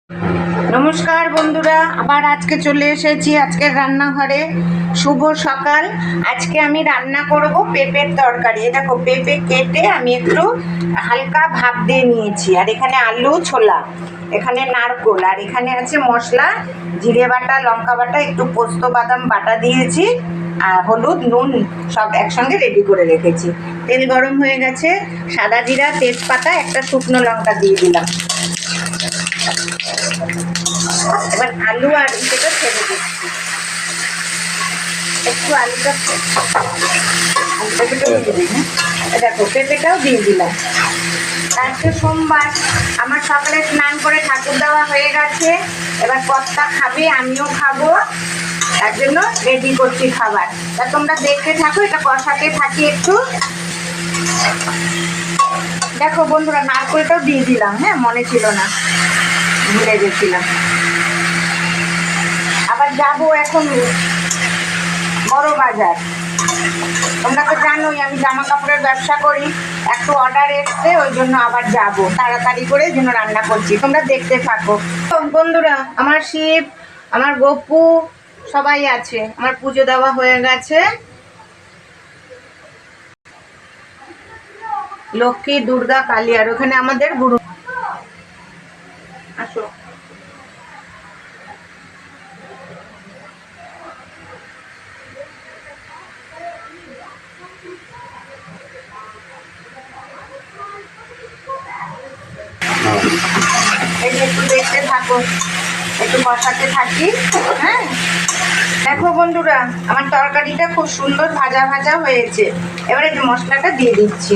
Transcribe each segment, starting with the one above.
নমস্কার বন্ধুরা, আবার আজকে চলে এসেছি আজকের রান্নাঘরে। শুভ সকাল। আজকে আমি রান্না করব পেঁপের তরকারি। দেখো, পেঁপে কেটে আমি একটু হালকা ভাপ দিয়ে নিয়েছি, আর এখানে আলু, ছোলা, এখানে নারকোল, আর এখানে আছে মশলা, জিরে বাটা, লঙ্কা বাটা, একটু পোস্ত বাদাম বাটা দিয়েছি, আর হলুদ, নুন সব একসঙ্গে রেডি করে রেখেছি। তেল গরম হয়ে গেছে, সাদা জিরা, তেজপাতা, একটা শুকনো লঙ্কা দিয়ে দিলাম। এবার আলু আর ইটেটা ছেড়ে দিচ্ছি। একটু আলুটা দিয়ে দিই। দেখো, পেঁপেটাও দিয়ে দিলাম। আজকে সোমবার, আমার সকালে স্নান করে ঠাকুর দেওয়া হয়ে গেছে। এবার কর্তা খাবে, আমিও খাবো, তার জন্য রেডি করছি খাবার। তা তোমরা দেখতে থাকো, এটা কষাতে থাকি একটু। দেখো বন্ধুরা, নারকেলটাও দিয়ে দিলাম, হ্যাঁ মনে ছিল না, ভুলে গেছিলাম। আবার যাবো এখন বড় বাজার। তোমরা তো জানোই আমি জামা কাপড়ের ব্যবসা করি, একটু অর্ডার এসছে, ওই জন্য আবার যাবো তাড়াতাড়ি করে, জন্য রান্না করছি। তোমরা দেখতে থাকো বন্ধুরা। আমার শিব, আমার গপু সবাই আছে। আমার পুজো দেওয়া হয়ে গেছে। লক্ষ্মী, দুর্গা, কালী, আর ওখানে আমাদের গুরু। আসো। এই যে একটু দেখতে থাকো, একটু বসাতে থাকি। হ্যাঁ, দেখো বন্ধুরা, আমার তরকারিটা খুব সুন্দর ভাজা ভাজা হয়েছে। এবারে যে মশলাটা দিয়ে দিচ্ছি।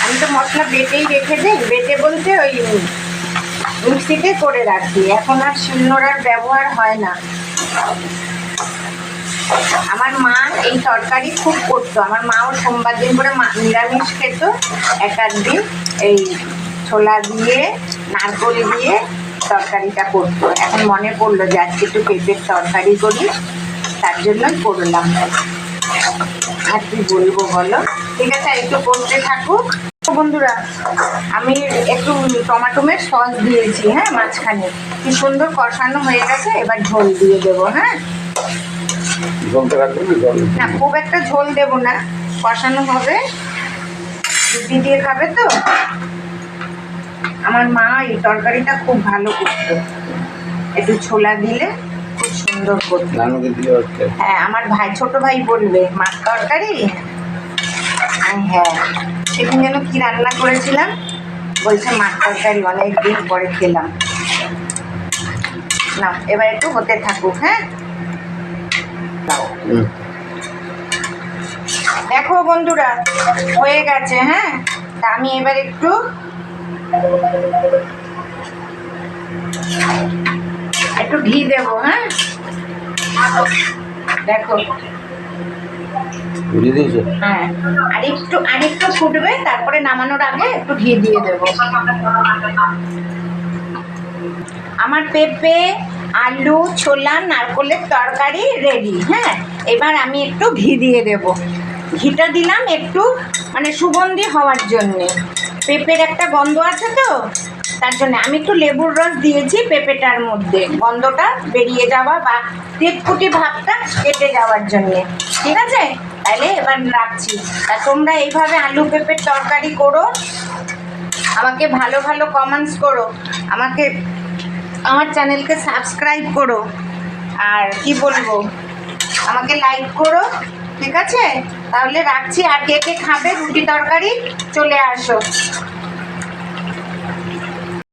আমি তো মশলা বেটেই রেখে দিই, বেটে বলতে ওই মিক্সিতে করে রাখি, এখন আর শিলনোড়ার ব্যবহার হয় না। আমার মা এই তরকারি খুব করতো। আমার মাও সোমবার দিন করে নিরামিষ খেত, এক দিন এই ছোলা দিয়ে, নারকোল দিয়ে তরকারিটা করতো। এখন মনে পড়লো যে আজকে একটু পেঁপের তরকারি করি, তার জন্যই করলাম। আর কি বলবো বলো। ঠিক আছে, একটু করতে থাকুক বন্ধুরা। আমি একটু টমাটোমের সস দিয়েছি, হ্যাঁ মাঝখানে, কি সুন্দর কষানো হয়ে গেছে। এবার ঝোল দিয়ে দেবো। হ্যাঁ, না খুব একটা ঝোল দেবো না, কষানো হবে। রুটি দিয়ে খাবে তো। আমার মা এই তরকারিটা খুব ভালো করতো, একটু ছোলা দিলে খুব সুন্দর করতো। হ্যাঁ, আমার ভাই, ছোট ভাই বলবে মাছ তরকারি। হ্যাঁ, সেদিন যেন কি রান্না করেছিলাম, বলছে মাছ তরকারি, অনেকদিন পরে খেলাম। না, এবার একটু হতে থাকুক। হ্যাঁ, দেখো বন্ধুরা, হয়ে গেছে। হ্যাঁ, তা আমি এবার একটু ঘি দেবো। হ্যাঁ, দেখো। হ্যাঁ, আরেকটু ফুটবে, তারপরে নামানোর আগে একটু ঘি দিয়ে দেবো। আমার পেঁপে, আলু, ছোলা, নারকোলের তরকারি রেডি। হ্যাঁ, এবার আমি একটু ঘি দিয়ে দেব। ঘিটা দিলাম একটু মানে সুগন্ধি হওয়ার জন্যে। পেঁপের একটা গন্ধ আছে তো, তার জন্য আমি একটু লেবুর রস দিয়েছি পেঁপেটার মধ্যে, গন্ধটা বেরিয়ে যাওয়া বা তেতকুটি ভাবটা কেটে যাওয়ার জন্যে। ঠিক আছে, তাহলে এবার রাখছি। তা তোমরা এইভাবে আলু পেঁপের তরকারি করো, আমাকে ভালো ভালো কমেন্টস করো, আমার চ্যানেলকে সাবস্ক্রাইব করো, আর কি বলবো, আমাকে লাইক করো। ঠিক আছে, তাহলে রাখছি। আর কে কে খাবে রুটি তরকারি, চলে আসো।